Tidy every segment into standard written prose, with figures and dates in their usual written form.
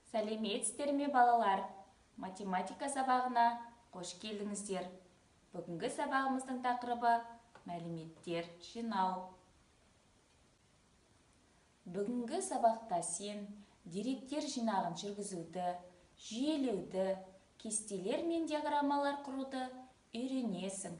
Сәлеметсіздер ме балалар? Математика сабағына қош келдіңіздер. Бүгінгі сабағымыздың тақырыбы мәліметтер жинау. Бүгінгі сабақта сен деректер жинағын жүргізуді, жүйелеуді, кестелер мен диаграммалар құруды үйренесің.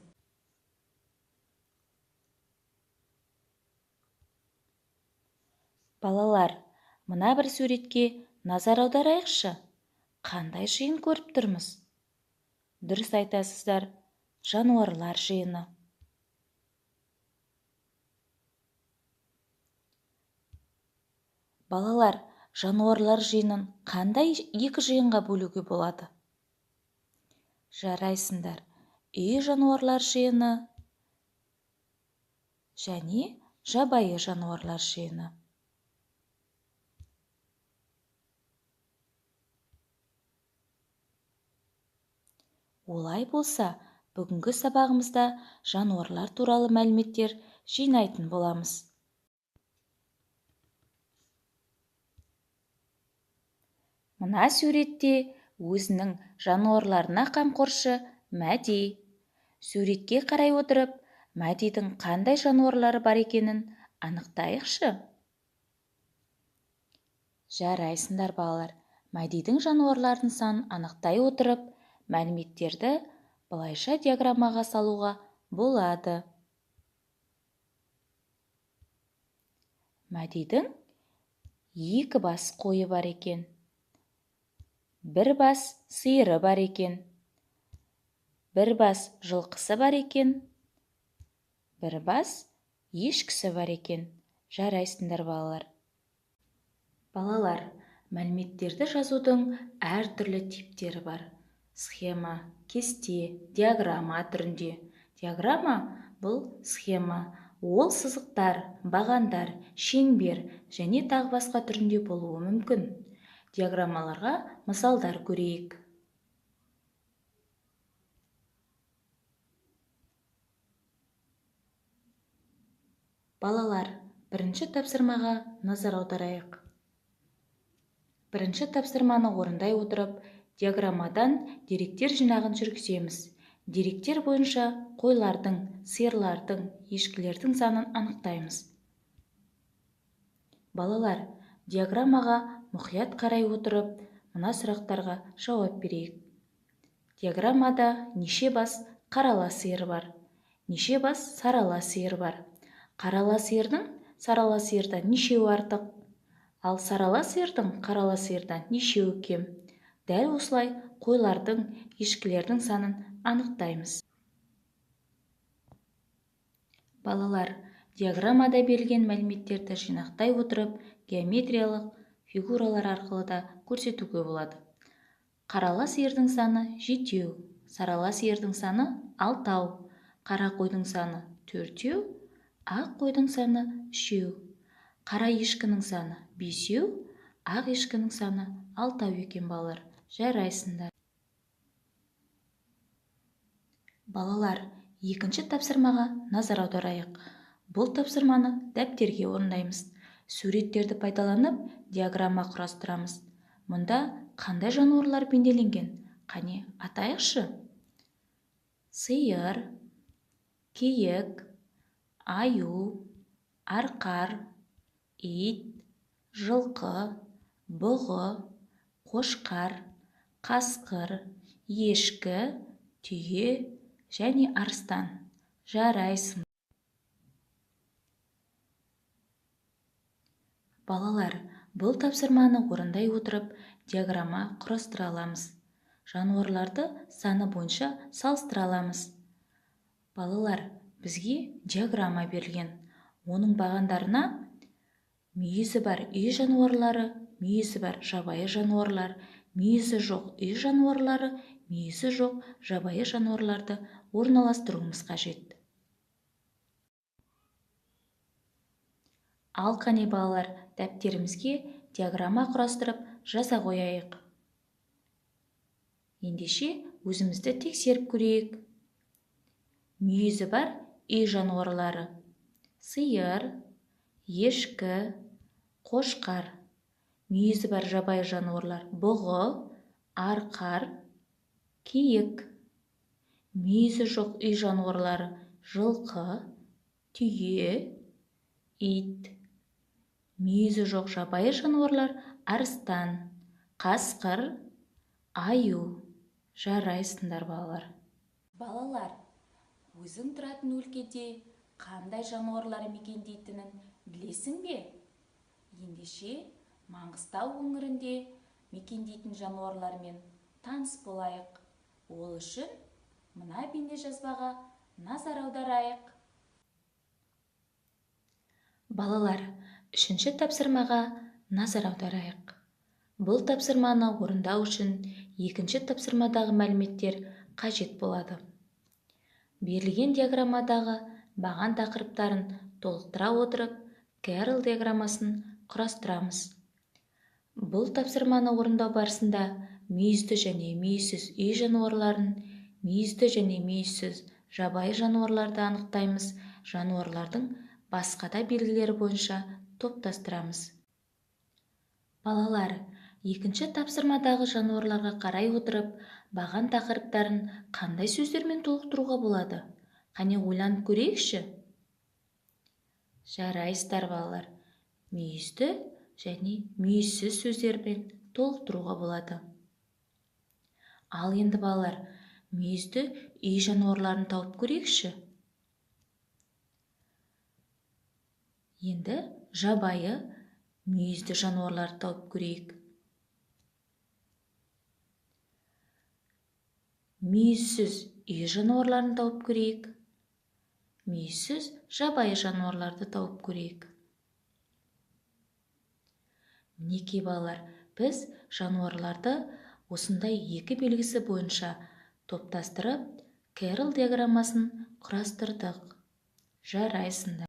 Балалар, мына бір суретке назар аударайықшы. Қандай жиын көріп тұрмыз? Дұрыс айтасыздар, жануарлар жиыны. Балалар, жануарлар жиынын қандай екі жиынға бөлуге болады? Жарайсыңдар, үй жануарлар жиыны және жабайы жануарлар жиыны. Олай болса, бүгінгі сабағымызда жануарлар туралы мәліметтер жинайтын боламыз. Мына суретте өзінің жануарларына қамқоршы Мәди. Суретке қарай отырып, Мәдидің қандай жануарлары бар екенін анықтайықшы. Жарайсыңдар балалар, Мәдидің жануарларының санын анықтай отырып, мәліметтерді былайша диаграммаға салуға болады. Мәдидің 2 бас қойы бар екен. 1 бас сиыры бар екен. 1 бас жылқысы бар екен. 1 бас ешкісі бар екен. Жарайсыңдар балалар. Балалар, мәліметтерді жазудың әртүрлі типтері бар. Схема, кесте, диаграмма түрінде. Диаграмма бұл схема. Ол сызықтар, бағандар, шеңбер және тағы басқа түрінде болуы мүмкін. Диаграммаларға мысалдар көрейік. Балалар, бірінші тапсырмаға назар аударайық. Бірінші тапсырманы орындай отырып, диаграммадан деректер жинағын жүргіземіз. Деректер бойынша қойлардың, сиырлардың, ешкілердің санын анықтаймыз. Балалар, диаграммаға мұқият қарай отырып, мына сұрақтарға жауап берейік. Диаграммада неше бас қарала сиыр бар? Неше бас сарала сиыр бар? Қарала сиырдың сарала сиырдан нешеуі артық? Ал сарала сиырдың қарала сиырдан нешеуі кем? Дәл осылай қойлардың, ешкілердің санын анықтаймыз. Балалар, диаграммада берілген мәліметтерді жинақтай отырып, геометриялық фигуралар арқылы да көрсетуге болады. Қарала сиырдың саны 7, сарала сиырдың саны 6, қара қойдың саны 4, ақ қойдың саны 3, қара ешкінің саны 5, ақ ешкінің саны 6 екен балалар. Жарайсыңдар. Балалар, екінші тапсырмаға назар аударайық. Бұл тапсырманы дәптерге орындаймыз. Суреттерді пайдаланып, диаграмма құрастырамыз. Мұнда қандай жануарлар бейнеленген? Қане, атайықшы. Сиыр, киік, аю, арқар, ит, жылқы, бұғы, қошқар, қасқыр, ешкі, түйе және арыстан. Жарайсың. Балалар, бұл тапсырманы орындай отырып, диаграмма құрастыра аламыз. Жануарларды саны бойынша салыстыра аламыз. Балалар, бізге диаграмма берілген. Оның бағандарына мүйізі бар үй жануарлары, мүйізі бар жабайы жануарлар, мүйізі жоқ үй жануарлары, мүйізі жоқ жабайы жануарларды орналастыруымыз қажет. Ал қане балалар, дәптерімізге диаграмма құрастырып жаза қояйық. Ендеше өзімізді тексеріп көрейік. Мүйізі бар үй жануарлары: сиыр, ешкі, қошқар. мүйізі бар жабайы жануарлар: бұғы, арқар, киік. Мүйізі жоқ үй жануарлары: жылқы, түйе, ит. Мүйізі жоқ жабайы жануарлар: арыстан, қасқыр, аю. Жарайсыңдар, балалар. Балалар, өзің тұратын өлкеде қандай жануарлар мекендейтінін білесің бе? Ендеше Маңғыстау өңірінде мекендейтін жануарлармен таныс болайық. Ол үшін мына бейнежазбаға назар аударайық. Балалар, үшінші тапсырмаға назар аударайық. Бұл тапсырманы орындау үшін екінші тапсырмадағы мәліметтер қажет болады. Берілген диаграммадағы баған тақырыптарын толықтыра отырып, Кэрролл диаграммасын құрастырамыз. Бұл тапсырманы орындау барысында мүйізді және мүйізсіз үй жануарларын, мүйізді және мүйізсіз жабайы жануарларды анықтаймыз, жануарлардың басқа да белгілері бойынша топтастырамыз. Балалар, екінші тапсырмадағы жануарларға қарай отырып, баған тақырыптарын қандай сөздермен толықтыруға болады? Қане ойланып көрейікші? Жарайсыздар, балалар. Мүйізді және мүйізсіз сөздермен толықтыруға болады. Ал енді, балалар, мүйізді үй жануарларын тауып көрейікші? Енді жабайы мүйізді жануарларды тауып көрейік. Мүйізсіз үй жануарларын тауып көрейік. Мүйізсіз жабайы жануарларды тауып көрейік. Мінекей, балалар, біз жануарларды осындай екі белгісі бойынша топтастырып, Кэрролл диаграммасын құрастырдық. Жарайсыңдар.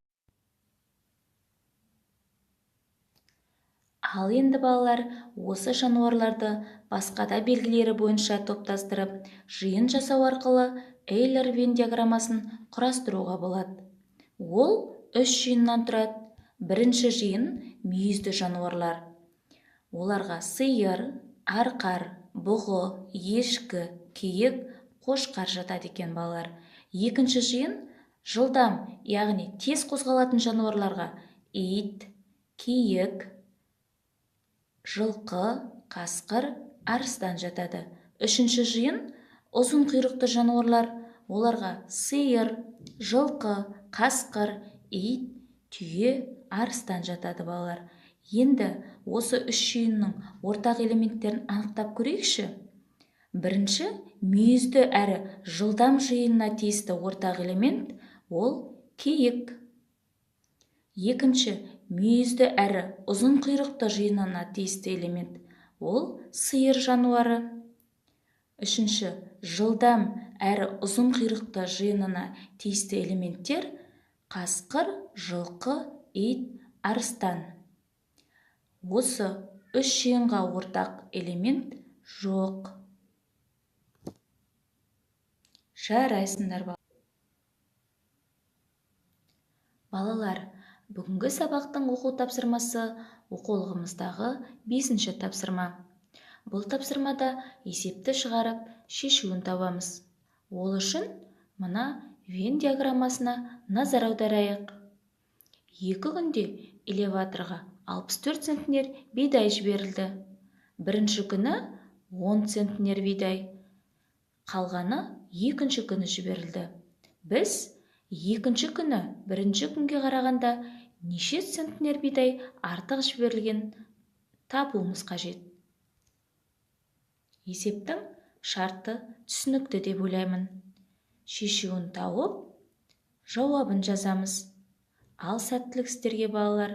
Ал енді, балалар, осы жануарларды басқа да белгілері бойынша топтастырып, жиын жасау арқылы Эйлер-Вен диаграммасын құрастыруға болады. Ол 3 жиыннан тұрады. Бірінші жиын мүйізді жануарлар. Оларға сиыр, арқар, бұғы, ешкі, киік, қошқар жатады екен, балалар. Екінші жиын жылдам, яғни тез қозғалатын жануарларға ит, киік, жылқы, қасқыр, арыстан жатады. Үшінші жиын ұзын құйрықты жануарлар. Оларға сиыр, жылқы, қасқыр, ит, түйе, арыстан жатады, балалар. Енді осы 3 жиынның ортақ элементтерін анықтап көрейікші. Бірінші, мүйізді әрі жылдам жиынына тиісті ортақ элемент ол киік. Екінші, мүйізді әрі ұзын құйрықты жиынына тиісті элемент ол сиыр жануары. Үшінші, жылдам әрі ұзын құйрықты жиынына тиісті элементтер қасқыр, жылқы, ит, арыстан. Осы 3 жиынға ортақ элемент жоқ. Жарайсыңдар, балалар. Бүгінгі сабақтың оқу тапсырмасы оқулығымыздағы 5-ші тапсырма. Бұл тапсырмада есепті шығарып, шешуін табамыз. Ол үшін мына Вен диаграммасына назар аударайық. 2 күнде элеваторға 64 центнер бидай жіберілді. Бірінші күні 10 центнер бидай, қалғаны екінші күні жіберілді. Біз екінші күні бірінші күнге қарағанда неше центнер бидай артық жіберілген табуымыз қажет. Есептің шарты түсінікті деп ойлаймын. Шешуін тауып, жауабын жазамыз. Ал сәттілік сіздерге, балалар.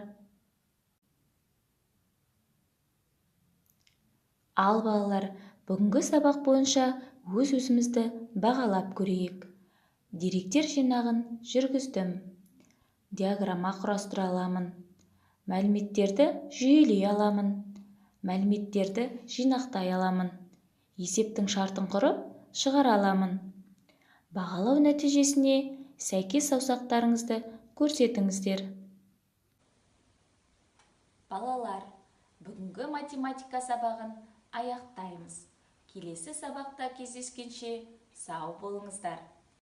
Ал, балалар, бүгінгі сабақ бойынша өз-өзімізді бағалап көрейік. Деректер жинағын жүргіздім. Диаграмма құрастыра аламын. Мәліметтерді жүйелей аламын. Мәліметтерді жинақтай аламын. Есептің шартын құрып, шығара аламын. Бағалау нәтижесіне сәйкес саусақтарыңызды көрсетіңіздер. Балалар, Бүгінгі математика сабағын аяқтаймыз. Келесі сабақта кездескенше сау болыңыздар.